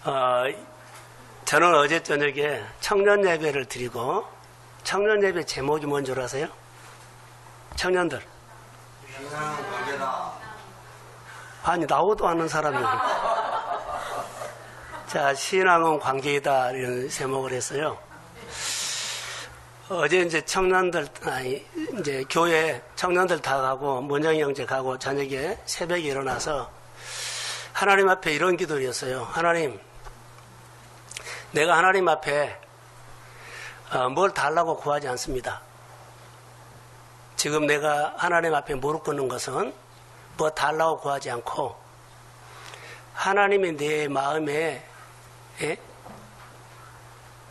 어, 저는 어제 저녁에 청년 예배를 드리고, 청년 예배 제목이 뭔 줄 아세요? 청년들. 신앙은 관계다. 아니, 나오도 않는 사람이. 자, 신앙은 관계이다. 이런 제목을 했어요. 어제 이제 청년들, 이제 교회 청년들 다 가고, 문정이 형제 가고, 저녁에 새벽에 일어나서 하나님 앞에 이런 기도를 했어요. 하나님, 내가 하나님 앞에 뭘 달라고 구하지 않습니다. 지금 내가 하나님 앞에 무릎 꿇는 것은 뭐 달라고 구하지 않고 하나님이 내 마음에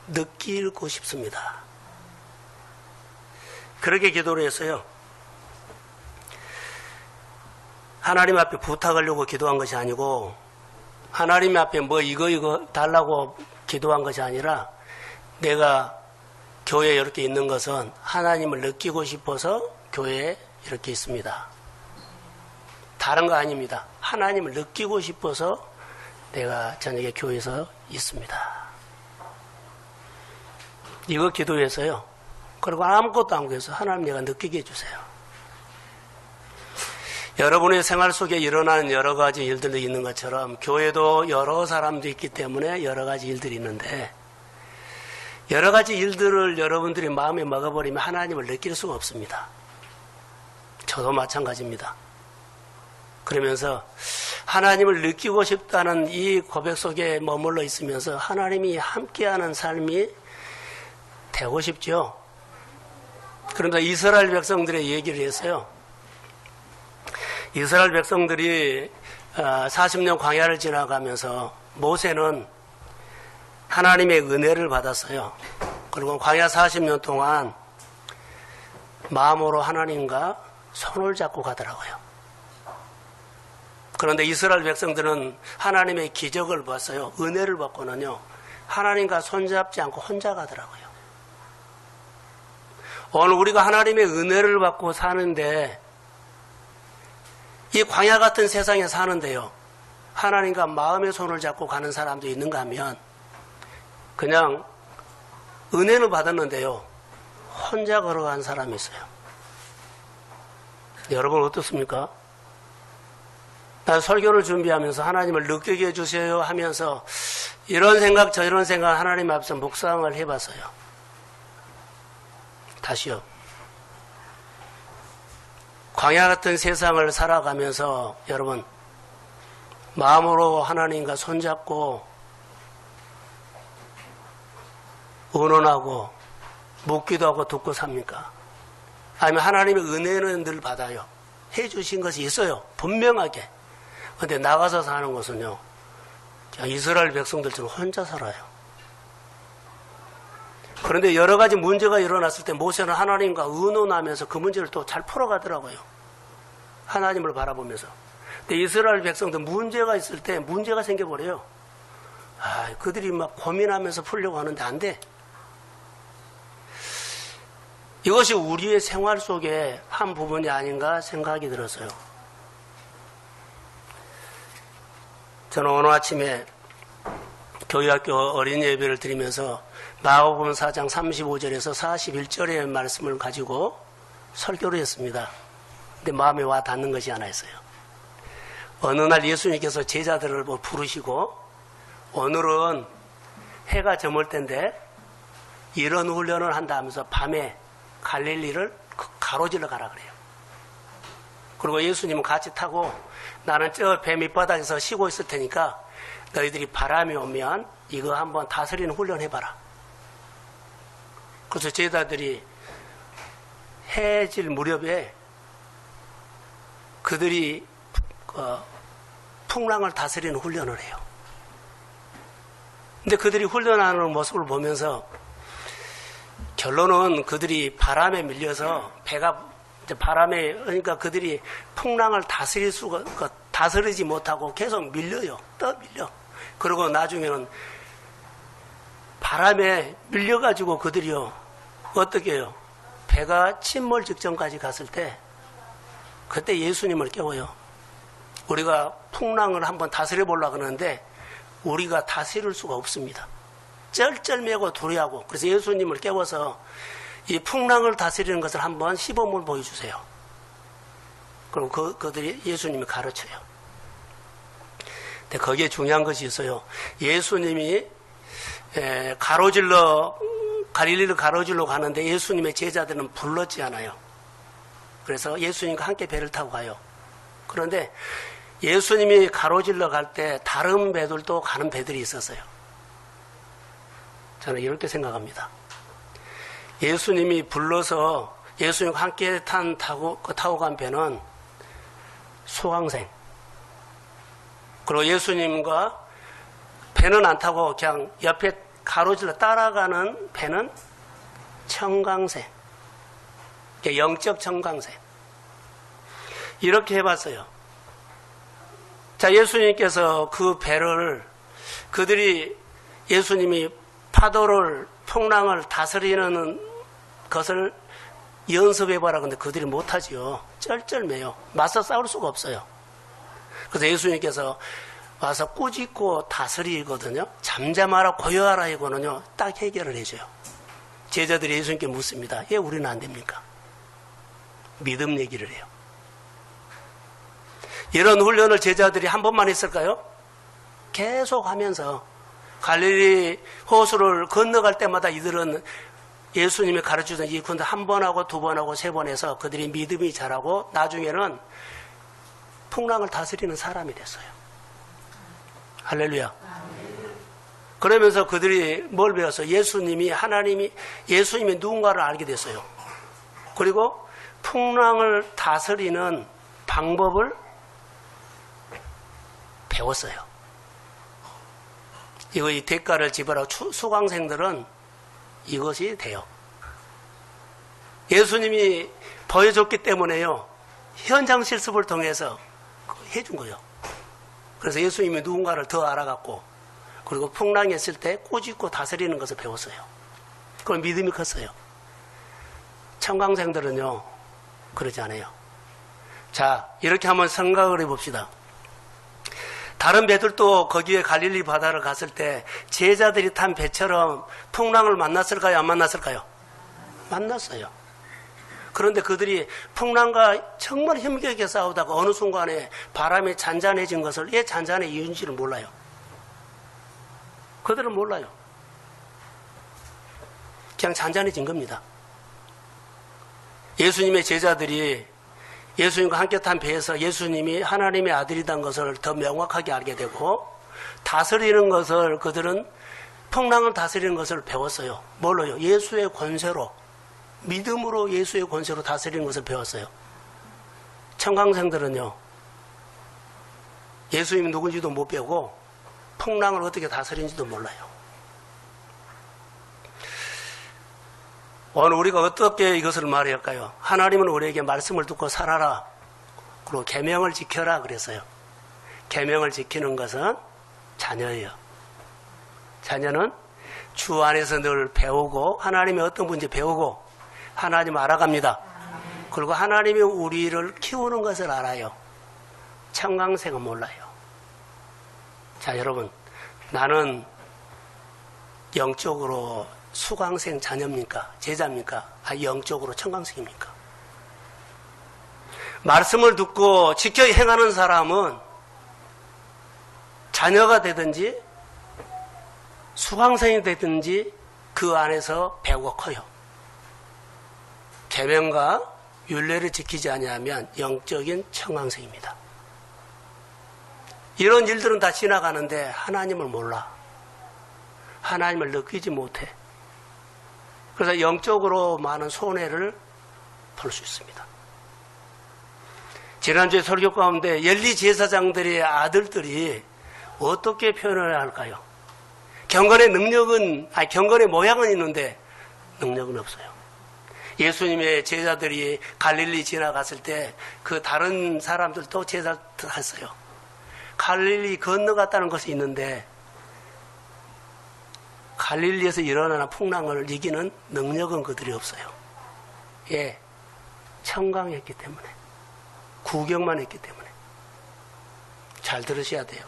느끼고 싶습니다. 그렇게 기도를 했어요. 하나님 앞에 부탁하려고 기도한 것이 아니고 하나님 앞에 뭐 이거 달라고 기도한 것이 아니라 내가 교회에 이렇게 있는 것은 하나님을 느끼고 싶어서 교회에 이렇게 있습니다. 다른 거 아닙니다. 하나님을 느끼고 싶어서 내가 저녁에 교회에서 있습니다. 이거 기도해서요. 그리고 아무것도 안 구해서 하나님 내가 느끼게 해주세요. 여러분의 생활 속에 일어나는 여러 가지 일들이 있는 것처럼 교회도 여러 사람도 있기 때문에 여러 가지 일들이 있는데 여러 가지 일들을 여러분들이 마음에 먹어버리면 하나님을 느낄 수가 없습니다. 저도 마찬가지입니다. 그러면서 하나님을 느끼고 싶다는 이 고백 속에 머물러 있으면서 하나님이 함께하는 삶이 되고 싶죠. 그런데 이스라엘 백성들의 얘기를 했어요. 이스라엘 백성들이 40년 광야를 지나가면서 모세는 하나님의 은혜를 받았어요. 그리고 광야 40년 동안 마음으로 하나님과 손을 잡고 가더라고요. 그런데 이스라엘 백성들은 하나님의 기적을 봤어요. 은혜를 받고는요. 하나님과 손잡지 않고 혼자 가더라고요. 오늘 우리가 하나님의 은혜를 받고 사는데 이 광야 같은 세상에 사는데요. 하나님과 마음의 손을 잡고 가는 사람도 있는가 하면 그냥 은혜는 받았는데요. 혼자 걸어간 사람이 있어요. 여러분 어떻습니까? 난 설교를 준비하면서 하나님을 느끼게 해주세요 하면서 이런 생각 저런 생각 하나님 앞에서 묵상을 해봤어요. 다시요. 광야 같은 세상을 살아가면서 여러분 마음으로 하나님과 손잡고 의논하고 묻기도 하고 듣고 삽니까? 아니면 하나님의 은혜는 늘 받아요. 해주신 것이 있어요. 분명하게. 그런데 나가서 사는 것은요. 이스라엘 백성들처럼 혼자 살아요. 그런데 여러 가지 문제가 일어났을 때 모세는 하나님과 의논하면서 그 문제를 또 잘 풀어가더라고요. 하나님을 바라보면서. 근데 이스라엘 백성들 문제가 있을 때 문제가 생겨버려요. 그들이 막 고민하면서 풀려고 하는데 안 돼. 이것이 우리의 생활 속에 한 부분이 아닌가 생각이 들었어요. 저는 오늘 아침에 교회학교 어린이 예배를 드리면서 마가복음 4장 35절에서 41절의 말씀을 가지고 설교를 했습니다. 근데 마음에 와 닿는 것이 하나 있어요. 어느 날 예수님께서 제자들을 부르시고 오늘은 해가 저물 때인데 이런 훈련을 한다 하면서 밤에 갈릴리를 가로질러 가라 그래요. 그리고 예수님은 같이 타고 나는 저 배 밑바닥에서 쉬고 있을 테니까 너희들이 바람이 오면 이거 한번 다스리는 훈련 해봐라. 그래서 제자들이 해질 무렵에 그들이 풍랑을 다스리는 훈련을 해요. 근데 그들이 훈련하는 모습을 보면서 결론은 그들이 바람에 밀려서 배가 이제 바람에 그러니까 그들이 풍랑을 다스리지 못하고 계속 밀려요. 떠밀려. 그리고 나중에는 바람에 밀려가지고 그들이요 어떻게 해요? 배가 침몰 직전까지 갔을 때 그때 예수님을 깨워요. 우리가 풍랑을 한번 다스려 보려고 하는데 우리가 다스릴 수가 없습니다. 쩔쩔매고 두려워하고. 그래서 예수님을 깨워서 이 풍랑을 다스리는 것을 한번 시범을 보여주세요. 그럼 그들이 예수님이 가르쳐요. 근데 거기에 중요한 것이 있어요. 예수님이 갈릴리를 가로질러 가는데 예수님의 제자들은 불렀지 않아요. 그래서 예수님과 함께 배를 타고 가요. 그런데 예수님이 가로질러 갈 때 다른 배들도 가는 배들이 있었어요. 저는 이렇게 생각합니다. 예수님이 불러서 예수님과 함께 타고 간 배는 수강생. 그리고 예수님과 배는 안 타고 그냥 옆에 가로질러 따라가는 배는 청강생. 영적 청강생. 이렇게 해봤어요. 자, 예수님께서 그 배를 그들이 예수님이 파도를 풍랑을 다스리는 것을 연습해봐라. 근데 그들이 못하지요. 쩔쩔매요. 맞서 싸울 수가 없어요. 그래서 예수님께서 와서 꾸짖고 다스리거든요. 잠잠하라 고요하라 이거는요. 딱 해결을 해줘요. 제자들이 예수님께 묻습니다. 왜 우리는 안 됩니까? 믿음 얘기를 해요. 이런 훈련을 제자들이 한 번만 했을까요? 계속 하면서 갈릴리 호수를 건너갈 때마다 이들은 예수님이 가르치던 이 군데 한 번 하고 두 번 하고 세 번 해서 그들이 믿음이 자라고 나중에는 풍랑을 다스리는 사람이 됐어요. 할렐루야. 그러면서 그들이 뭘 배웠어요? 예수님이 누군가를 알게 됐어요. 그리고 풍랑을 다스리는 방법을 배웠어요. 이 대가를 지불하고 수강생들은 이것이 돼요. 예수님이 보여줬기 때문에요. 현장 실습을 통해서 해준 거예요. 그래서 예수님이 누군가를 더 알아갔고, 그리고 풍랑이 있을 때 꾸짖고 다스리는 것을 배웠어요. 그럼 믿음이 컸어요. 청강생들은요, 그러지 않아요. 자, 이렇게 한번 생각을 해봅시다. 다른 배들도 거기에 갈릴리 바다를 갔을 때 제자들이 탄 배처럼 풍랑을 만났을까요? 안 만났을까요? 만났어요. 그런데 그들이 풍랑과 정말 힘겹게 싸우다가 어느 순간에 바람이 잔잔해진 것을 왜 잔잔해지는지를 몰라요. 그들은 몰라요. 그냥 잔잔해진 겁니다. 예수님의 제자들이 예수님과 함께 탄 배에서 예수님이 하나님의 아들이란 것을 더 명확하게 알게 되고 다스리는 것을 그들은 풍랑을 다스리는 것을 배웠어요. 뭘로요? 예수의 권세로, 믿음으로 예수의 권세로 다스리는 것을 배웠어요. 청강생들은요, 예수님이 누군지도 못 배우고 풍랑을 어떻게 다스리는지도 몰라요. 오늘 우리가 어떻게 이것을 말해야 할까요? 하나님은 우리에게 말씀을 듣고 살아라. 그리고 계명을 지켜라 그랬어요. 계명을 지키는 것은 자녀예요. 자녀는 주 안에서 늘 배우고 하나님의 어떤 분인지 배우고 하나님 알아갑니다. 그리고 하나님이 우리를 키우는 것을 알아요. 청강생은 몰라요. 자, 여러분, 나는 영적으로 수강생 자녀입니까? 제자입니까? 영적으로 청강생입니까? 말씀을 듣고 지켜 행하는 사람은 자녀가 되든지 수강생이 되든지 그 안에서 배우가 커요. 계명과 율례를 지키지 아니하면 영적인 청강생입니다. 이런 일들은 다 지나가는데 하나님을 몰라. 하나님을 느끼지 못해. 그래서 영적으로 많은 손해를 볼 수 있습니다. 지난주에 설교 가운데 엘리 제사장들의 아들들이 어떻게 표현을 할까요? 경건의 경건의 모양은 있는데 능력은 없어요. 예수님의 제자들이 갈릴리 지나갔을 때 그 다른 사람들도 제사했어요. 갈릴리 건너갔다는 것이 있는데 갈릴리에서 일어나는 풍랑을 이기는 능력은 그들이 없어요. 예, 청강했기 때문에, 구경만 했기 때문에. 잘 들으셔야 돼요.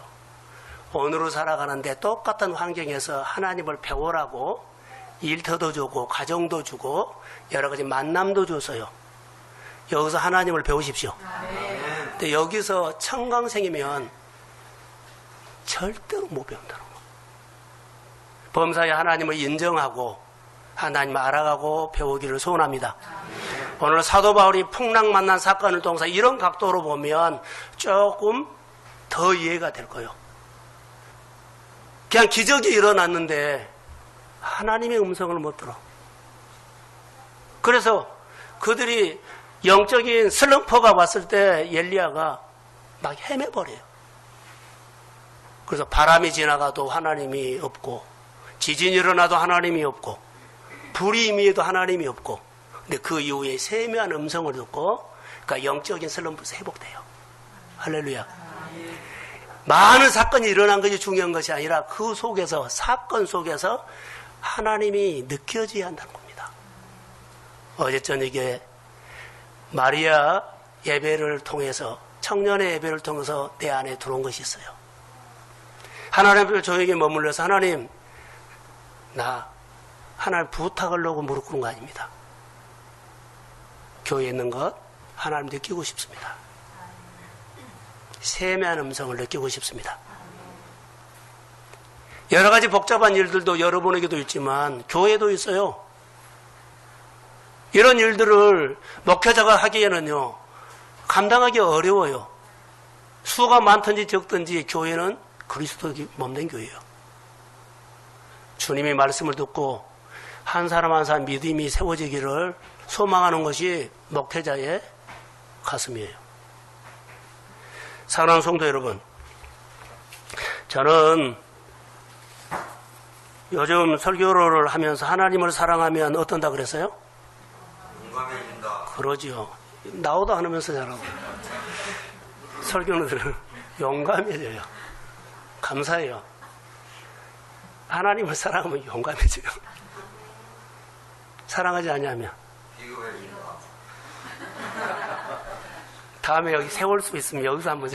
오늘을 살아가는데 똑같은 환경에서 하나님을 배우라고 일터도 주고 가정도 주고 여러 가지 만남도 줬어요. 여기서 하나님을 배우십시오. 근데 여기서 청강생이면 절대로 못 배운다는 거. 범사에 하나님을 인정하고 하나님을 알아가고 배우기를 소원합니다. 오늘 사도 바울이 풍랑 만난 사건을 통해서 이런 각도로 보면 조금 더 이해가 될 거예요. 그냥 기적이 일어났는데 하나님의 음성을 못 들어. 그래서 그들이 영적인 슬럼프가 왔을 때 엘리야가 막 헤매버려요. 그래서 바람이 지나가도 하나님이 없고 지진이 일어나도 하나님이 없고 불이 임해도 하나님이 없고 근데 그 이후에 세미한 음성을 듣고 그러니까 영적인 슬럼프에서 회복돼요. 할렐루야. 많은 사건이 일어난 것이 중요한 것이 아니라 그 속에서 사건 속에서 하나님이 느껴져야 한다는 겁니다. 어제 저녁에 마리아 예배를 통해서 청년의 예배를 통해서 내 안에 들어온 것이 있어요. 하나님 앞에 저에게 머물러서 하나님 나 하나님 부탁을 하고 무릎 꿇은 거 아닙니다. 교회에 있는 것 하나님 느끼고 싶습니다. 세미한 음성을 느끼고 싶습니다. 여러 가지 복잡한 일들도 여러분에게도 있지만 교회도 있어요. 이런 일들을 목회자가 하기에는요 감당하기 어려워요. 수가 많든지 적든지 교회는 그리스도의 몸된 교회예요. 주님의 말씀을 듣고 한 사람 한 사람 믿음이 세워지기를 소망하는 것이 목회자의 가슴이에요. 사랑하는 성도 여러분, 저는 요즘 설교를 하면서 하나님을 사랑하면 어떤다 그랬어요? 용감해진다. 그러지요. 나오도 안 하면서 잘하고. 설교는 용감해져요. 감사해요. 하나님을 사랑하면 용감해져요. 사랑하지 않냐면 비교해진다. 다음에 여기 세울 수 있으면 여기서 한번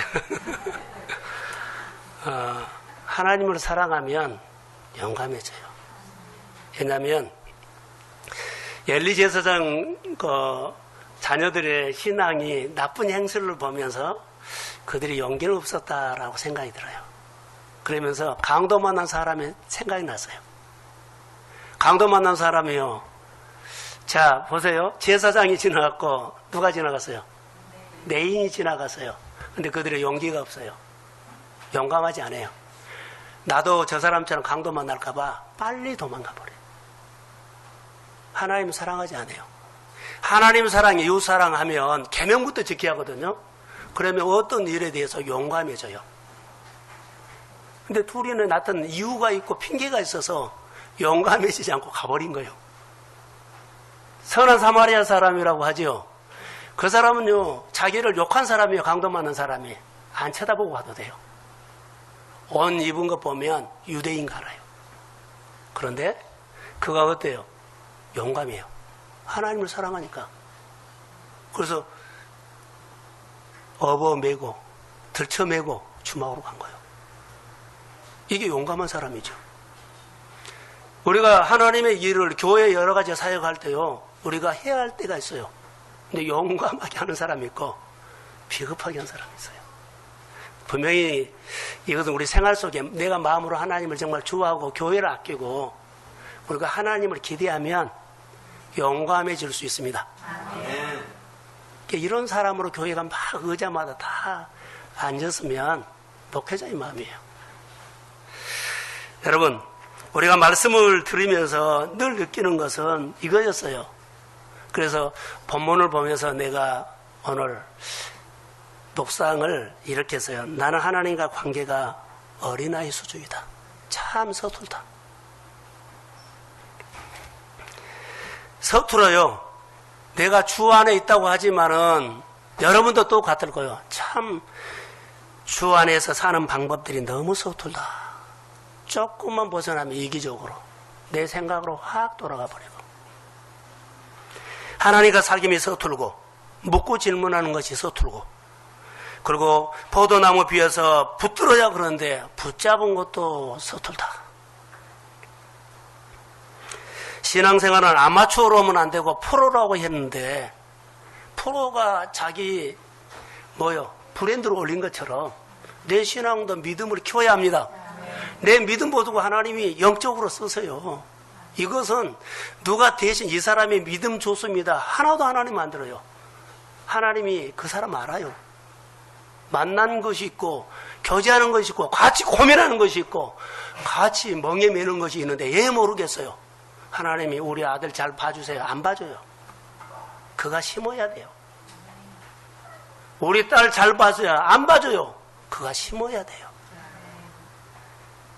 하나님을 사랑하면 용감해져요. 왜냐하면 엘리 제사장 자녀들의 신앙이 나쁜 행실을 보면서 그들이 용기는 없었다라고 생각이 들어요. 그러면서 강도 만난 사람의 생각이 났어요. 강도 만난 사람이요. 자, 보세요. 제사장이 지나갔고 누가 지나갔어요? 내인이 지나갔어요. 근데 그들의 용기가 없어요. 용감하지 않아요. 나도 저 사람처럼 강도 만날까봐 빨리 도망가 버려요. 하나님 사랑하지 않아요. 하나님 사랑, 이웃 사랑하면 계명부터 지켜야 하거든요. 그러면 어떤 일에 대해서 용감해져요. 근데 둘이는 나타난 이유가 있고 핑계가 있어서 용감해지지 않고 가버린 거예요. 선한 사마리아 사람이라고 하죠. 그 사람은요, 자기를 욕한 사람이에요. 강도 맞는 사람이. 안 쳐다보고 가도 돼요. 옷 입은 거 보면 유대인 같아요. 그런데 그가 어때요? 용감해요. 하나님을 사랑하니까. 그래서 업어매고 들쳐매고 주막으로 간 거예요. 이게 용감한 사람이죠. 우리가 하나님의 일을 교회 여러 가지 사역할 때요, 우리가 해야 할 때가 있어요. 근데 용감하게 하는 사람이 있고 비겁하게 하는 사람이 있어요. 분명히 이것은 우리 생활 속에 내가 마음으로 하나님을 정말 좋아하고 교회를 아끼고 우리가 하나님을 기대하면 용감해질 수 있습니다. 이런 사람으로 교회가 막 의자마다 다 앉았으면 목회자의 마음이에요. 여러분, 우리가 말씀을 들으면서 늘 느끼는 것은 이거였어요. 그래서 본문을 보면서 내가 오늘 독상을 이렇게 했어요. 나는 하나님과 관계가 어린아이 수준이다. 참 서툴다. 서툴어요. 내가 주 안에 있다고 하지만은 여러분도 똑같을 거예요. 참 주 안에서 사는 방법들이 너무 서툴다. 조금만 벗어나면 이기적으로 내 생각으로 확 돌아가 버리고 하나님과 사귐이 서툴고 묻고 질문하는 것이 서툴고 그리고 포도나무 비어서 붙들어야 그러는데 붙잡은 것도 서툴다. 신앙생활은 아마추어로 하면 안 되고 프로라고 했는데 프로가 자기 브랜드로 올린 것처럼 내 신앙도 믿음을 키워야 합니다. 내 믿음 보고 하나님이 영적으로 쓰세요. 이것은 누가 대신 이 사람의 믿음 좋습니다. 하나도 하나님 안 들어요. 하나님이 그 사람 알아요. 만난 것이 있고 교제하는 것이 있고 같이 고민하는 것이 있고 같이 멍에 매는 것이 있는데 예 모르겠어요. 하나님이 우리 아들 잘 봐주세요. 안 봐줘요. 그가 심어야 돼요. 우리 딸 잘 봐줘야 안 봐줘요. 그가 심어야 돼요.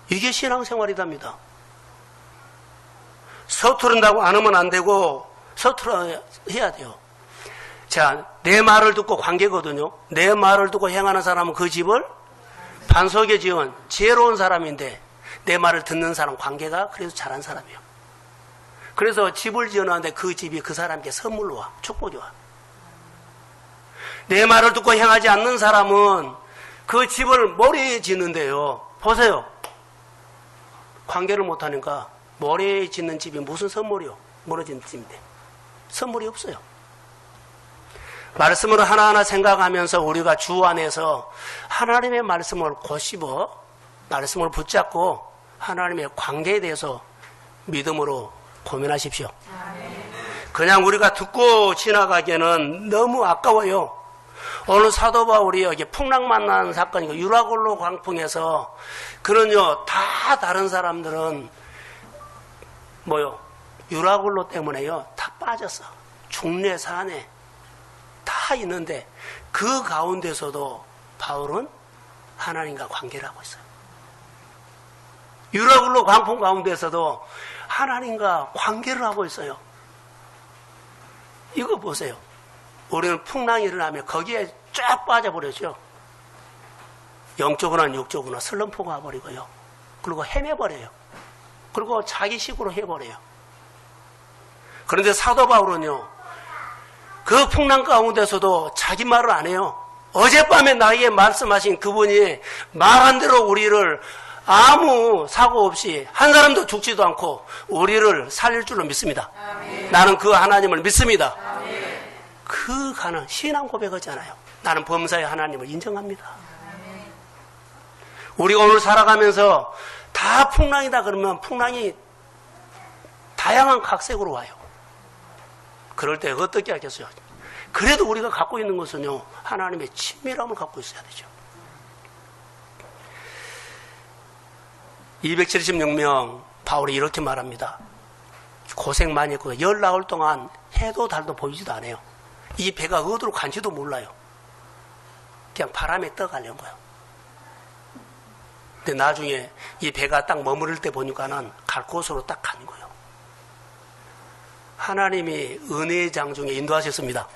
이게 신앙생활이답니다. 서투른다고 안 하면 안 되고 서투러야 돼요. 자, 내 말을 듣고 관계거든요. 내 말을 듣고 행하는 사람은 그 집을 반석에 지은 지혜로운 사람인데 내 말을 듣는 사람 관계가 그래도 잘한 사람이에요. 그래서 집을 지어놨는데 그 집이 그 사람에게 선물로 와. 축복이 와. 내 말을 듣고 행하지 않는 사람은 그 집을 모래에 짓는데요. 보세요. 관계를 못하니까 모래에 짓는 집이 무슨 선물이요? 무너진 집인데. 선물이 없어요. 말씀을 하나하나 생각하면서 우리가 주 안에서 하나님의 말씀을 고씹어 말씀을 붙잡고 하나님의 관계에 대해서 믿음으로 고민하십시오. 그냥 우리가 듣고 지나가기에는 너무 아까워요. 오늘 사도 바울이 여기 풍랑 만난 사건이고 유라굴로 광풍에서 그런요 다 다른 사람들은 유라굴로 때문에요 다 빠졌어. 중내 산에 다 있는데 그 가운데서도 바울은 하나님과 관계를 하고 있어요. 유라굴로 광풍 가운데서도 하나님과 관계를 하고 있어요. 이거 보세요. 우리는 풍랑이 일어나면 거기에 쫙 빠져버렸죠. 영적으로나 육적으로나 슬럼프가 와버리고요. 그리고 헤매버려요. 그리고 자기식으로 해버려요. 그런데 사도 바울은요. 그 풍랑 가운데서도 자기 말을 안 해요. 어젯밤에 나에게 말씀하신 그분이 말한 대로 우리를 아무 사고 없이 한 사람도 죽지도 않고 우리를 살릴 줄로 믿습니다. 아멘. 나는 그 하나님을 믿습니다. 아멘. 그 가는 신앙 고백하잖아요. 나는 범사의 하나님을 인정합니다. 아멘. 우리가 오늘 살아가면서 다 풍랑이다 그러면 풍랑이 다양한 각색으로 와요. 그럴 때 어떻게 하겠어요? 그래도 우리가 갖고 있는 것은요 하나님의 친밀함을 갖고 있어야 되죠. 276명 바울이 이렇게 말합니다. 고생 많이 했고 10나흘 동안 해도 달도 보이지도 않아요. 이 배가 어디로 간지도 몰라요. 그냥 바람에 떠가려는 거예요. 근데 나중에 이 배가 딱 머무를 때 보니까는 갈 곳으로 딱 가는 거예요. 하나님이 은혜의 장중에 인도하셨습니다.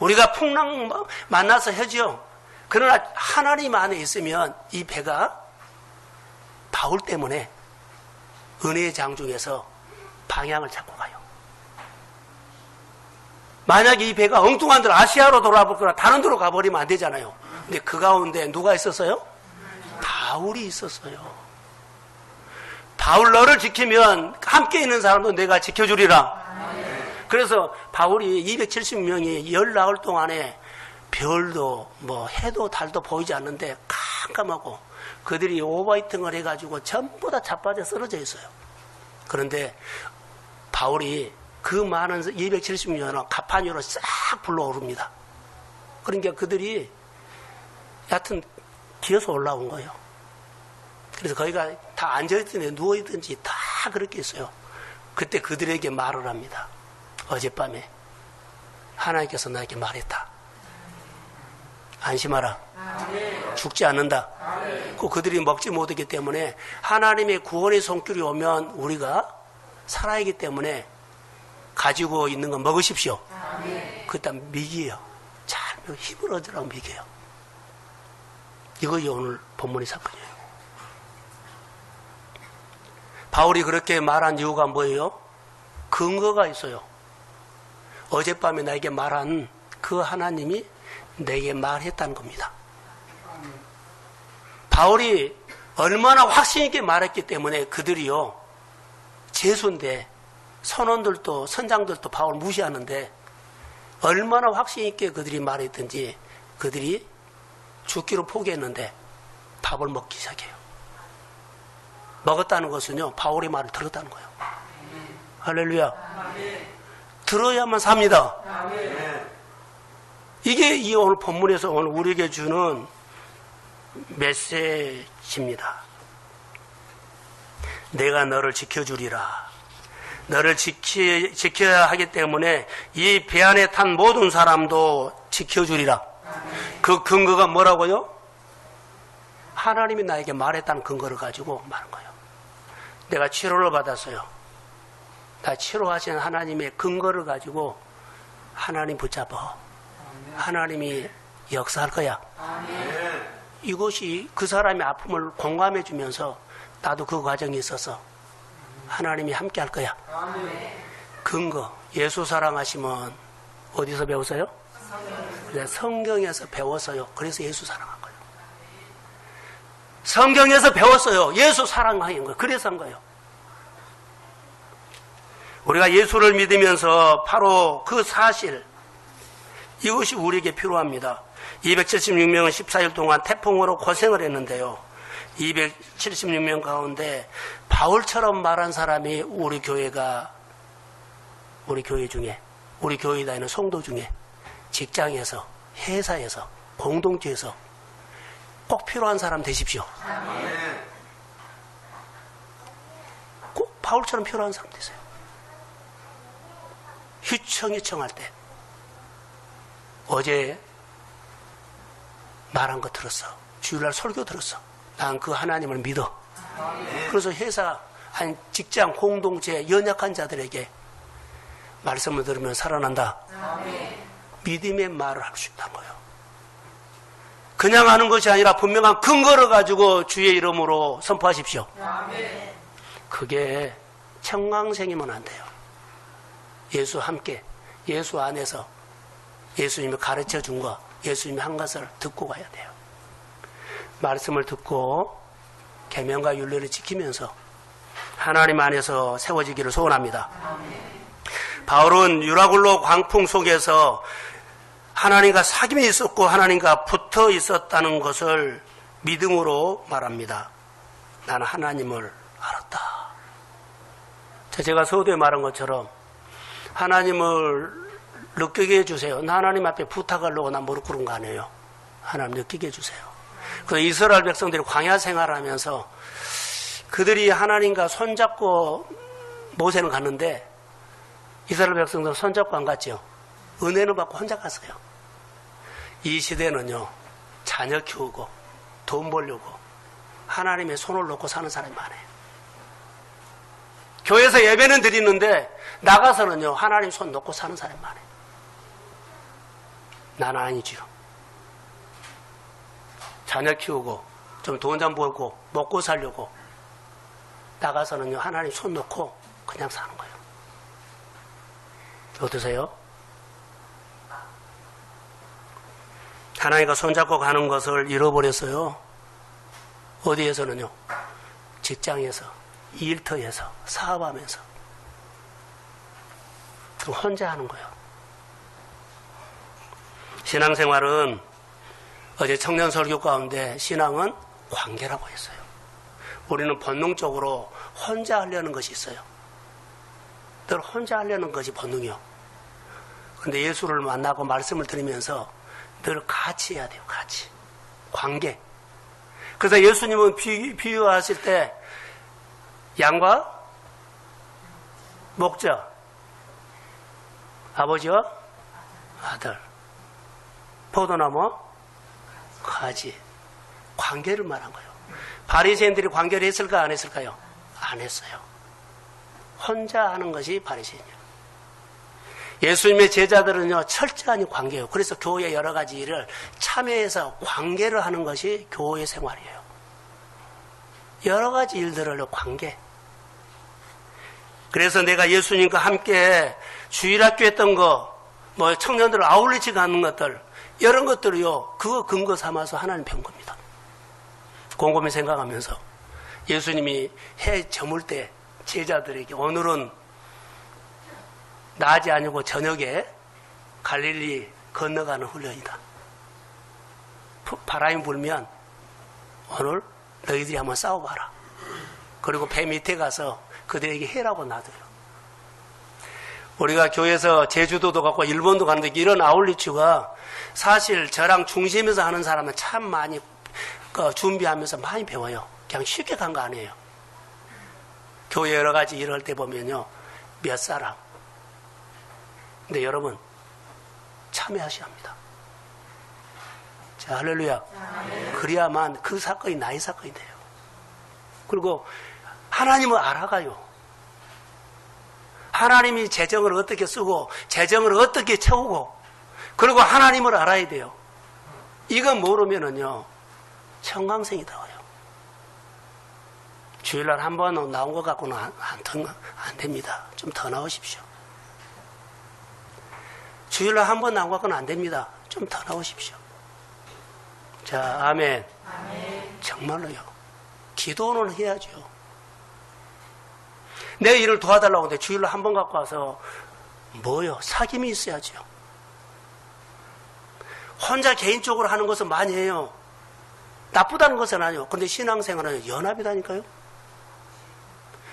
우리가 풍랑 만나서 하죠. 그러나 하나님 안에 있으면 이 배가 바울 때문에 은혜의 장중에서 방향을 잡고 가요. 만약에 이 배가 엉뚱한 데로 아시아로 돌아보거나 다른 데로 가버리면 안 되잖아요. 근데 그 가운데 누가 있었어요? 바울이 있었어요. 바울 너를 지키면 함께 있는 사람도 내가 지켜주리라. 그래서 바울이 270명이 10나흘 동안에 별도 해도 달도 보이지 않는데 깜깜하고 그들이 오버히팅을 해가지고 전부 다 자빠져 쓰러져 있어요. 그런데 바울이 그 많은 270명을 가판위로 싹 불러오릅니다. 그러니까 그들이 여하튼 기어서 올라온 거예요. 그래서 거기가 다 앉아있든지 누워있든지 다 그렇게 있어요. 그때 그들에게 말을 합니다. 어젯밤에 하나님께서 나에게 말했다. 안심하라. 죽지 않는다. 그들이 먹지 못하기 때문에 하나님의 구원의 손길이 오면 우리가 살아있기 때문에 가지고 있는 건 먹으십시오. 그다음 미기예요. 잘 힘을 얻으라고 미겨요. 이것이 오늘 본문의 사건이에요. 바울이 그렇게 말한 이유가 뭐예요? 근거가 있어요. 어젯밤에 나에게 말한 그 하나님이 내게 말했다는 겁니다. 바울이 얼마나 확신 있게 말했기 때문에 그들이요, 제수인데 선원들도 선장들도 바울 무시하는데 얼마나 확신 있게 그들이 말했든지 그들이 죽기로 포기했는데 밥을 먹기 시작해요. 먹었다는 것은요, 바울의 말을 들었다는 거예요. 할렐루야. 들어야만 삽니다. 이게 이 오늘 본문에서 오늘 우리에게 주는 메시지입니다. 내가 너를 지켜주리라. 너를 지켜야 하기 때문에 이 배 안에 탄 모든 사람도 지켜주리라. 그 근거가 뭐라고요? 하나님이 나에게 말했다는 근거를 가지고 말한 거예요. 내가 치료를 받았어요. 나 치료하신 하나님의 근거를 가지고 하나님 붙잡아. 하나님이 역사할 거야. 이것이 그 사람의 아픔을 공감해 주면서 나도 그 과정이 있어서 하나님이 함께 할 거야. 근거. 예수 사랑하시면 어디서 배웠어요? 성경에서 배웠어요. 그래서 예수 사랑한 거예요. 성경에서 배웠어요. 예수 사랑하는 거예요. 그래서 한 거예요. 우리가 예수를 믿으면서 바로 그 사실, 이것이 우리에게 필요합니다. 276명은 14일 동안 태풍으로 고생을 했는데요. 276명 가운데 바울처럼 말한 사람이 우리 교회 중에, 우리 교회에 다니는 성도 중에, 직장에서, 회사에서, 공동체에서 꼭 필요한 사람 되십시오. 꼭 바울처럼 필요한 사람 되세요. 휘청휘청할 때 어제 말한 거 들었어. 주일날 설교 들었어. 난 그 하나님을 믿어. 그래서 회사, 아니 직장, 공동체, 연약한 자들에게 말씀을 들으면 살아난다. 믿음의 말을 할 수 있다는 거예요. 그냥 하는 것이 아니라 분명한 근거를 가지고 주의 이름으로 선포하십시오. 그게 청강생이면 안 돼요. 예수 함께, 예수 안에서 예수님이 가르쳐 준 거, 예수님이 한 것을 듣고 가야 돼요. 말씀을 듣고 계명과 윤리를 지키면서 하나님 안에서 세워지기를 소원합니다. 바울은 유라굴로 광풍 속에서 하나님과 사귐이 있었고 하나님과 붙어 있었다는 것을 믿음으로 말합니다. 나는 하나님을 알았다. 제가 서두에 말한 것처럼 하나님을 느끼게 해주세요. 나 하나님 앞에 부탁하려고 나 무릎 꿇은 거 아니에요. 하나님 느끼게 해주세요. 그 이스라엘 백성들이 광야 생활하면서 그들이 하나님과 손잡고 모세는 갔는데 이스라엘 백성들은 손잡고 안 갔죠. 은혜는 받고 혼자 갔어요. 이 시대는요, 자녀 키우고 돈 벌려고 하나님의 손을 놓고 사는 사람이 많아요. 교회에서 예배는 드리는데 나가서는요, 하나님 손 놓고 사는 사람이 많아요. 나는 아니지요. 자녀 키우고 좀 돈 좀 벌고 먹고 살려고 나가서는요, 하나님 손 놓고 그냥 사는 거예요. 어떠세요? 하나님과 손잡고 가는 것을 잃어버렸어요. 어디에서는요? 직장에서, 일터에서, 사업하면서 혼자 하는 거예요. 신앙생활은 어제 청년 설교 가운데 신앙은 관계라고 했어요. 우리는 본능적으로 혼자 하려는 것이 있어요. 늘 혼자 하려는 것이 본능이요. 근데 예수를 만나고 말씀을 들으면서 늘 같이 해야 돼요. 같이. 관계. 그래서 예수님은 비유하실 때 양과 목자, 아버지와 아들, 포도나무, 가지. 관계를 말한 거예요. 바리새인들이 관계를 했을까 안 했을까요? 안 했어요. 혼자 하는 것이 바리새인이에요. 예수님의 제자들은요, 철저한 관계예요. 그래서 교회 여러 가지 일을 참여해서 관계를 하는 것이 교회 생활이에요. 여러 가지 일들을 관계. 그래서 내가 예수님과 함께 주일학교 했던 거, 뭐 청년들 아울리치 가는 것들, 이런 것들이요, 그거 근거 삼아서 하나님 배운 겁니다. 곰곰이 생각하면서 예수님이 해 저물 때 제자들에게 오늘은 낮이 아니고 저녁에 갈릴리 건너가는 훈련이다. 바람이 불면 오늘 너희들이 한번 싸워봐라. 그리고 배 밑에 가서 그들에게 해라고 놔둬요. 우리가 교회에서 제주도도 갔고 일본도 갔는데 이런 아울리츠가 사실 저랑 중심에서 하는 사람은 참 많이 준비하면서 많이 배워요. 그냥 쉽게 간 거 아니에요. 교회 여러 가지 일을 할 때 보면요, 몇 사람. 근데 여러분 참여하셔야 합니다. 자, 할렐루야. 그래야만 그 사건이 나의 사건이 돼요. 그리고 하나님을 알아가요. 하나님이 재정을 어떻게 쓰고 재정을 어떻게 채우고, 그리고 하나님을 알아야 돼요. 이거 모르면은요 청강생이다 와요. 주일날 한 번 나온 것 갖고는 안 됩니다. 좀 더 나오십시오. 주일날 한 번 나온 것 갖고는 안 됩니다. 좀 더 나오십시오. 자, 아멘. 정말로요. 기도는 해야죠. 내 일을 도와달라고 하는데 주일날 한 번 갖고 와서 뭐요? 사귐이 있어야죠. 혼자 개인적으로 하는 것은 많이 해요. 나쁘다는 것은 아니에요. 근데 신앙생활은 연합이다니까요.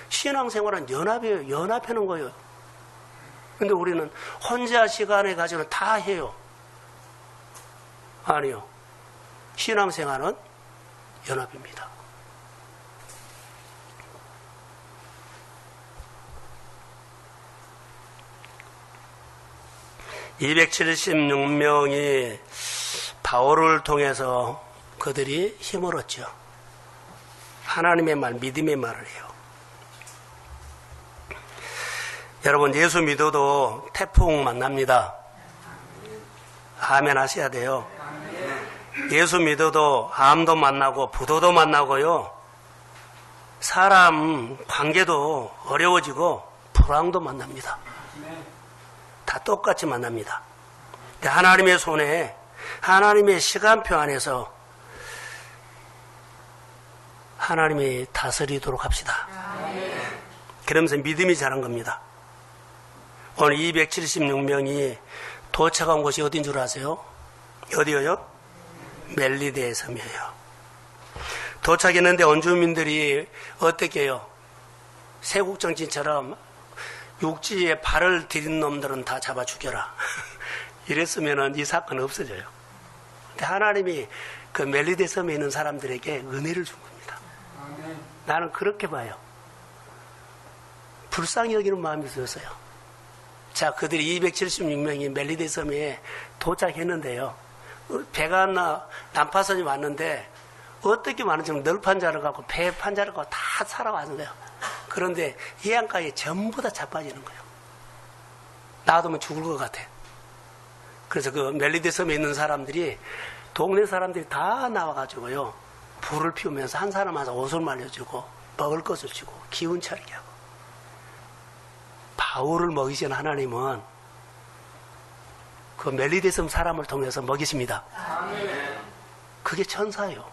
신앙생활은 연합이에요. 연합하는 거예요. 근데 우리는 혼자 시간에 가지고는 다 해요. 아니요. 신앙생활은 연합입니다. (276명이) 바울을 통해서 그들이 힘을 얻죠. 하나님의 말, 믿음의 말을 해요. 여러분, 예수 믿어도 태풍 만납니다. 아멘 하셔야 돼요. 예수 믿어도 암도 만나고 부도도 만나고요, 사람 관계도 어려워지고 불황도 만납니다. 다 똑같이 만납니다. 근데 하나님의 손에, 하나님의 시간표 안에서 하나님이 다스리도록 합시다. 그러면서 믿음이 자란 겁니다. 오늘 276명이 도착한 곳이 어딘 줄 아세요? 어디요? 멜리데의 섬이에요. 도착했는데 원주민들이 어떻게 해요? 세국정치처럼 육지에 발을 들인 놈들은 다 잡아 죽여라. 이랬으면 이 사건은 없어져요. 근데 하나님이 그 멜리데 섬에 있는 사람들에게 은혜를 준 겁니다. 나는 그렇게 봐요. 불쌍히 여기는 마음이 있었어요. 자, 그들이 276명이 멜리데 섬에 도착했는데요, 배가 난파선이 왔는데 어떻게 많은지 널판 자를 갖고 배 판자를 갖고 다 살아왔는데요. 그런데 해안가에 전부 다 자빠지는 거예요. 놔두면 죽을 것 같아. 그래서 그 멜리데 섬에 있는 사람들이, 동네 사람들이 다 나와가지고요, 불을 피우면서 한 사람 한 사람 옷을 말려주고 먹을 것을 주고 기운 차리게 하고. 바울을 먹이신 하나님은 그 멜리데 섬 사람을 통해서 먹이십니다. 그게 천사예요.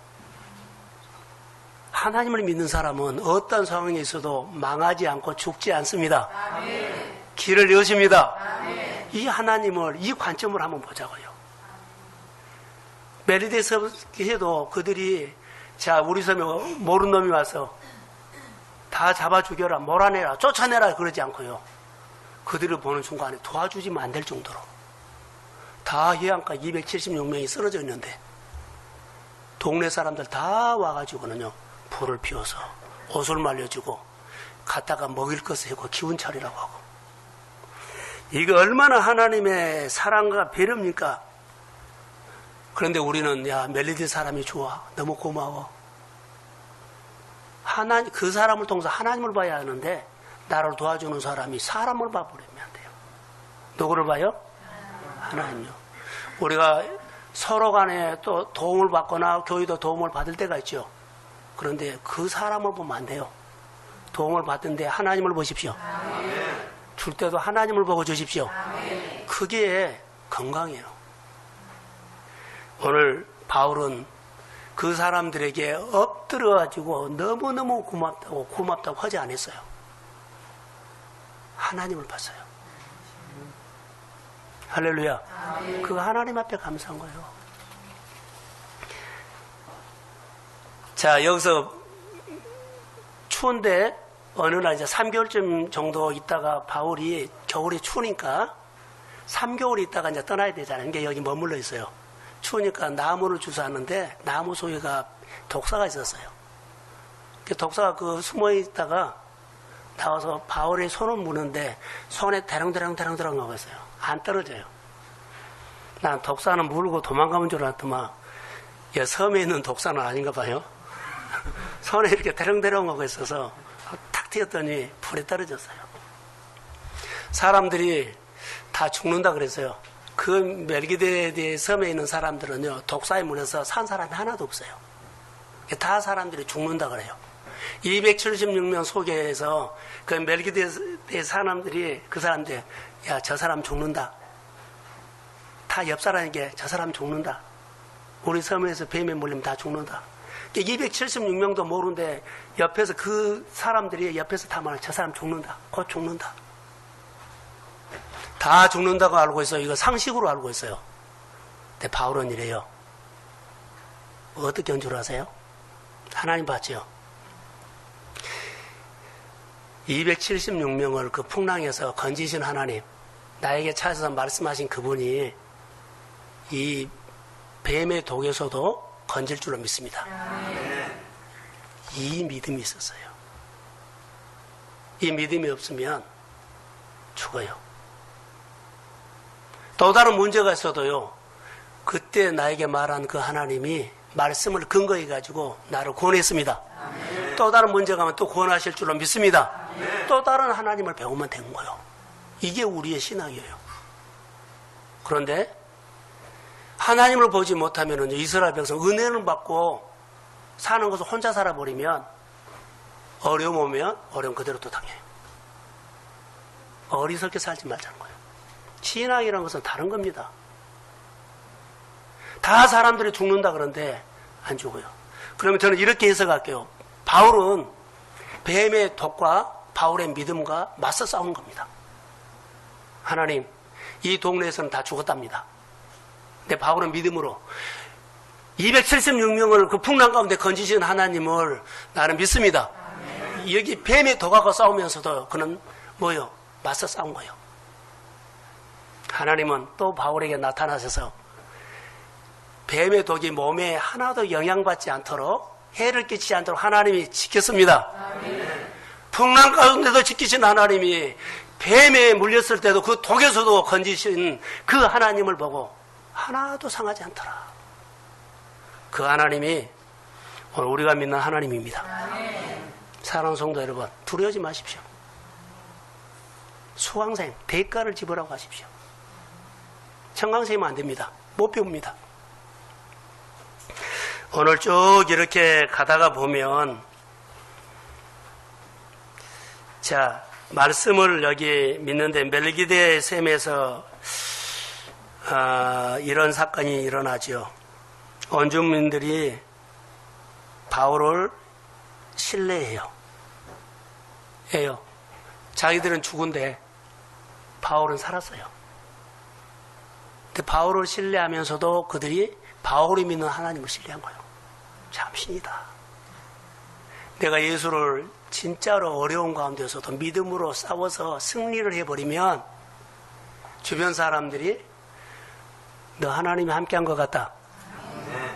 하나님을 믿는 사람은 어떤 상황에 있어도 망하지 않고 죽지 않습니다. 길을 여십니다. 이 하나님을, 이 관점을 한번 보자고요. 멜리데 섬에도 그들이, 자, 우리 섬에 모르는 놈이 와서 다 잡아 죽여라, 몰아내라, 쫓아내라 그러지 않고요, 그들을 보는 순간에 도와주지만 안 될 정도로 다 해안가 276명이 쓰러져 있는데 동네 사람들 다 와가지고는요, 불을 피워서 옷을 말려주고 갔다가 먹일 것을 해고 기운 차리라고 하고. 이거 얼마나 하나님의 사랑과 배려입니까? 그런데 우리는, 야, 멜리데 사람이 좋아, 너무 고마워. 하나님, 그 사람을 통해서 하나님을 봐야 하는데 나를 도와주는 사람이 사람을 봐버리면 안 돼요. 누구를 봐요? 하나님요. 우리가 서로 간에 또 도움을 받거나 교회도 도움을 받을 때가 있죠. 그런데 그 사람을 보면 안 돼요. 도움을 받는데 하나님을 보십시오. 줄 때도 하나님을 보고 주십시오. 그게 건강이에요. 오늘 바울은 그 사람들에게 엎드려가지고 너무너무 고맙다고 하지 않았어요. 하나님을 봤어요. 할렐루야. 그 하나님 앞에 감사한 거예요. 자, 여기서 추운데 어느 날 이제 3개월쯤 정도 있다가 바울이 겨울이 추우니까 3개월 있다가 이제 떠나야 되잖아요. 그러니까 여기 머물러 있어요. 추우니까 나무를 주워왔는데 나무 속에가 독사가 있었어요. 그 독사가 그 숨어 있다가 나와서 바울의 손을 무는데 손에 대렁대렁 하고 있어요. 안 떨어져요. 난 독사는 물고 도망가는 줄 알았더만 섬에 있는 독사는 아닌가 봐요. 손에 이렇게 대렁대렁 하고 있어서 탁 튀었더니 불에 떨어졌어요. 사람들이 다 죽는다 그랬어요. 그 멜기데의 섬에 있는 사람들은요, 독사에 물려서 산 사람이 하나도 없어요. 다 사람들이 죽는다 그래요. 276명 속에서 그 멜기데의 사람들이 그 사람들, 야, 저 사람 죽는다. 다 옆 사람에게 저 사람 죽는다. 우리 섬에서 뱀에 물리면 다 죽는다. 276명도 모르는데 옆에서 그 사람들이 옆에서 다 말해, 저 사람 죽는다. 곧 죽는다. 다 죽는다고 알고 있어요. 이거 상식으로 알고 있어요. 근데 바울은 이래요. 어떻게 한 줄 아세요? 하나님 봤죠? 276명을 그 풍랑에서 건지신 하나님, 나에게 찾아서 말씀하신 그분이 이 뱀의 독에서도 건질 줄로 믿습니다. 이 믿음이 있었어요. 이 믿음이 없으면 죽어요. 또 다른 문제가 있어도요, 그때 나에게 말한 그 하나님이 말씀을 근거해 가지고 나를 구원했습니다. 또 다른 문제가 하면 또 구원하실 줄로 믿습니다. 또 다른 하나님을 배우면 된 거예요. 이게 우리의 신앙이에요. 그런데 하나님을 보지 못하면 이스라엘 백성 은혜를 받고 사는 것을 혼자 살아버리면 어려움 오면 어려움 그대로 또 당해요. 어리석게 살지 말자는 거예요. 신앙이라는 것은 다른 겁니다. 다 사람들이 죽는다 그런데 안 죽어요. 그러면 저는 이렇게 해석할게요. 바울은 뱀의 독과 바울의 믿음과 맞서 싸운 겁니다. 하나님, 이 동네에서는 다 죽었답니다. 근데 바울은 믿음으로 276명을 그 풍랑 가운데 건지신 하나님을 나는 믿습니다. 여기 뱀의 독하고 싸우면서도 그는 뭐요? 맞서 싸운 거예요. 하나님은 또 바울에게 나타나셔서 뱀의 독이 몸에 하나도 영향받지 않도록 해를 끼치지 않도록 하나님이 지켰습니다. 풍랑 가운데도 지키신 하나님이 뱀에 물렸을 때도 그 독에서도 건지신 그 하나님을 보고 하나도 상하지 않더라. 그 하나님이 오늘 우리가 믿는 하나님입니다. 사랑하는 성도 여러분, 두려워하지 마십시오. 수강생, 대가를 지불하고 하십시오. 청강생이면 안 됩니다. 못 배웁니다. 오늘 쭉 이렇게 가다가 보면, 자, 말씀을 여기 믿는데 멜기데의 셈에서 이런 사건이 일어나죠. 원주민들이 바울을 신뢰해요. 자기들은 죽은데 바울은 살았어요. 근데 바울을 신뢰하면서도 그들이 바울이 믿는 하나님을 신뢰한 거예요. 참 신이다. 내가 예수를 진짜로 어려운 가운데서도 믿음으로 싸워서 승리를 해버리면 주변 사람들이 너 하나님이 함께한 것 같다.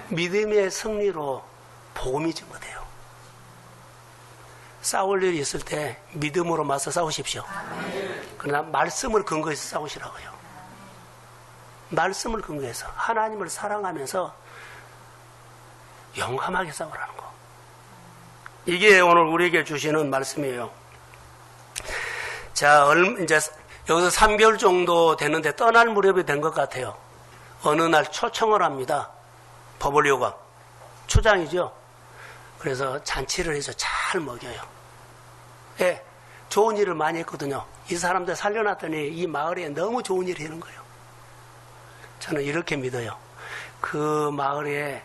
믿음의 승리로 복음이 증거돼요. 싸울 일이 있을 때 믿음으로 맞서 싸우십시오. 그러나 말씀을 근거해서 싸우시라고요. 말씀을 근거해서 하나님을 사랑하면서 용감하게 싸우라는 거. 이게 오늘 우리에게 주시는 말씀이에요. 자, 이제 여기서 3개월 정도 됐는데 떠날 무렵이 된 것 같아요. 어느 날 초청을 합니다. 버블리오가 초장이죠. 그래서 잔치를 해서 잘 먹여요. 예, 좋은 일을 많이 했거든요. 이 사람들 살려놨더니 이 마을에 너무 좋은 일을 하는 거예요. 저는 이렇게 믿어요. 그 마을에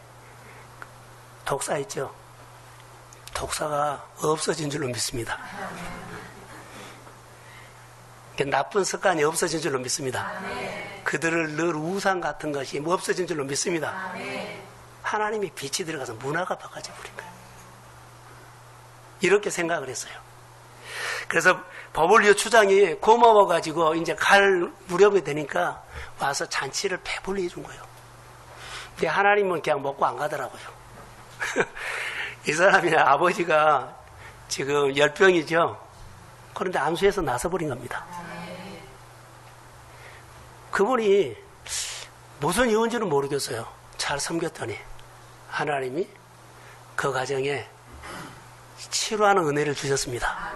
독사 있죠. 독사가 없어진 줄로 믿습니다. 나쁜 습관이 없어진 줄로 믿습니다. 그들을 늘 우상 같은 것이 없어진 줄로 믿습니다. 하나님이 빛이 들어가서 문화가 바꿔져 버린 거예요. 이렇게 생각을 했어요. 그래서 버블리오 추장이 고마워가지고 이제 갈 무렵이 되니까 와서 잔치를 배불리 해준 거예요. 근데 하나님은 그냥 먹고 안 가더라고요. 이 사람이 아버지가 지금 열병이죠. 그런데 안수에서 나서버린 겁니다. 그분이 무슨 이유인지는 모르겠어요. 잘 섬겼더니 하나님이 그 가정에 치료하는 은혜를 주셨습니다.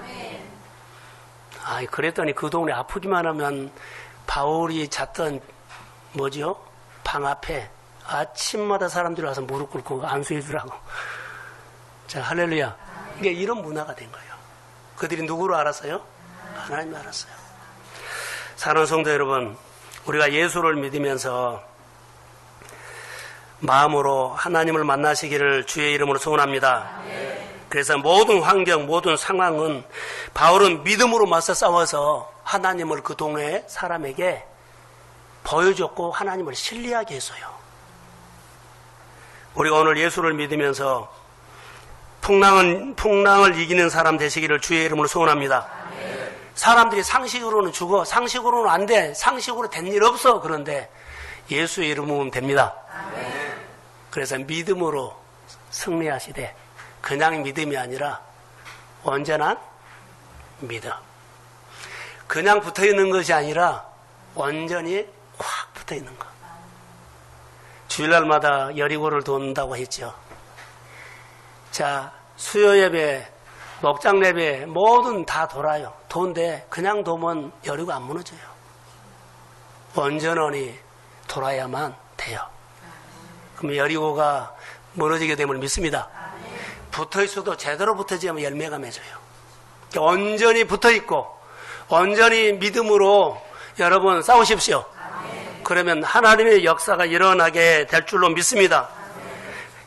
그랬더니 그 동네 아프기만 하면 바울이 잤던 뭐죠? 방 앞에 아침마다 사람들이 와서 무릎 꿇고 안수해 주라고. 자, 할렐루야. 이게 이런 문화가 된 거예요. 그들이 누구로 알았어요? 하나님이 알았어요. 사랑하는 성도 여러분, 우리가 예수를 믿으면서 마음으로 하나님을 만나시기를 주의 이름으로 소원합니다. 그래서 모든 환경, 모든 상황은 바울은 믿음으로 맞서 싸워서 하나님을 그 동네 사람에게 보여줬고 하나님을 신뢰하게 했어요. 우리가 오늘 예수를 믿으면서 풍랑을 이기는 사람 되시기를 주의 이름으로 소원합니다. 사람들이 상식으로는 죽어, 상식으로는 안 돼, 상식으로 된 일 없어. 그런데 예수의 이름은 됩니다. 그래서 믿음으로 승리하시되 그냥 믿음이 아니라 온전한 믿음. 그냥 붙어있는 것이 아니라 온전히 확 붙어있는 것. 주일날마다 여리고를 돈다고 했죠. 자, 수요 예배, 목장 예배 뭐든 다 돌아요. 도는데 그냥 도면 여리고 안 무너져요. 온전히 돌아야만 돼요. 그럼 여리고가 무너지게 됨을 믿습니다. 붙어있어도 제대로 붙어지면 열매가 맺어요. 온전히 붙어있고 온전히 믿음으로 여러분 싸우십시오. 그러면 하나님의 역사가 일어나게 될 줄로 믿습니다.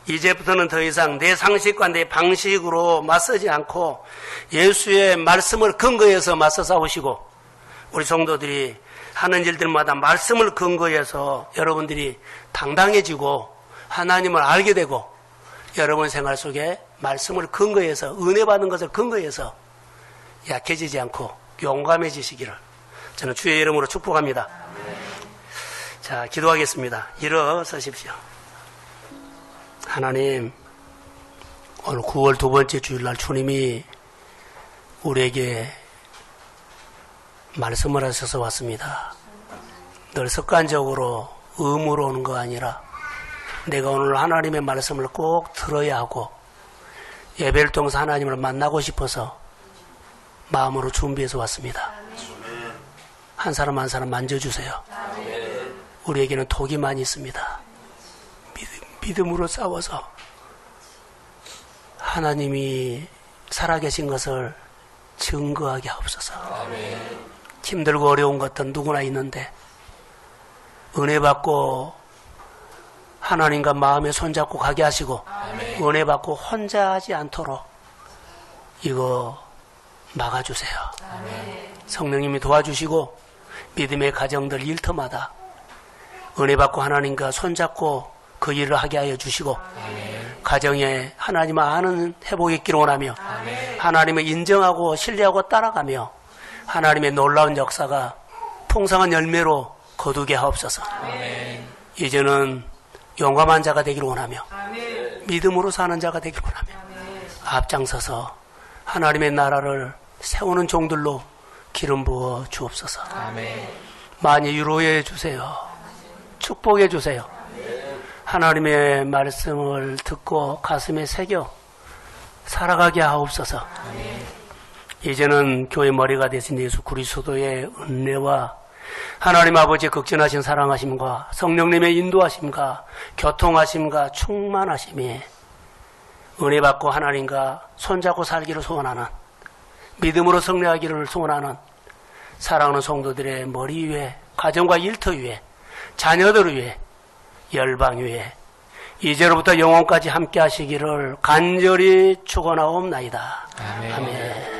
이제부터는 더 이상 내 상식과 내 방식으로 맞서지 않고 예수의 말씀을 근거해서 맞서 싸우시고, 우리 성도들이 하는 일들마다 말씀을 근거해서 여러분들이 당당해지고 하나님을 알게 되고, 여러분 생활 속에 말씀을 근거해서 은혜 받는 것을 근거해서 약해지지 않고 용감해지시기를 저는 주의 이름으로 축복합니다. 자, 기도하겠습니다. 일어서십시오. 하나님, 오늘 9월 두 번째 주일날 주님이 우리에게 말씀을 하셔서 왔습니다. 늘 습관적으로 의무로 오는 거 아니라 내가 오늘 하나님의 말씀을 꼭 들어야 하고 예배를 통해서 하나님을 만나고 싶어서 마음으로 준비해서 왔습니다. 한 사람 한 사람 만져주세요. 우리에게는 독이 많이 있습니다. 믿음으로 싸워서 하나님이 살아계신 것을 증거하게 하옵소서. 힘들고 어려운 것도 누구나 있는데 은혜 받고 하나님과 마음에 손잡고 가게 하시고 은혜 받고 혼자 하지 않도록 이거 막아주세요. 성령님이 도와주시고 믿음의 가정들 일터마다 은혜 받고 하나님과 손잡고 그 일을 하게 하여 주시고 가정에 하나님을 아는 회복이 있기를 원하며 하나님을 인정하고 신뢰하고 따라가며 하나님의 놀라운 역사가 풍성한 열매로 거두게 하옵소서. 이제는 용감한 자가 되기를 원하며 믿음으로 사는 자가 되기를 원하며 앞장서서 하나님의 나라를 세우는 종들로 기름 부어 주옵소서. 많이 위로해 주세요. 축복해 주세요. 하나님의 말씀을 듣고 가슴에 새겨 살아가게 하옵소서. 이제는 교회 머리가 되신 예수 그리스도의 은혜와 하나님 아버지의 극진하신 사랑하심과 성령님의 인도하심과 교통하심과 충만하심이 은혜 받고 하나님과 손잡고 살기를 소원하는, 믿음으로 승리하기를 소원하는 사랑하는 성도들의 머리 위에, 가정과 일터 위에, 자녀들 위에 열방 위에 이제로부터 영원까지 함께 하시기를 간절히 축원하옵나이다. 아멘. 아멘.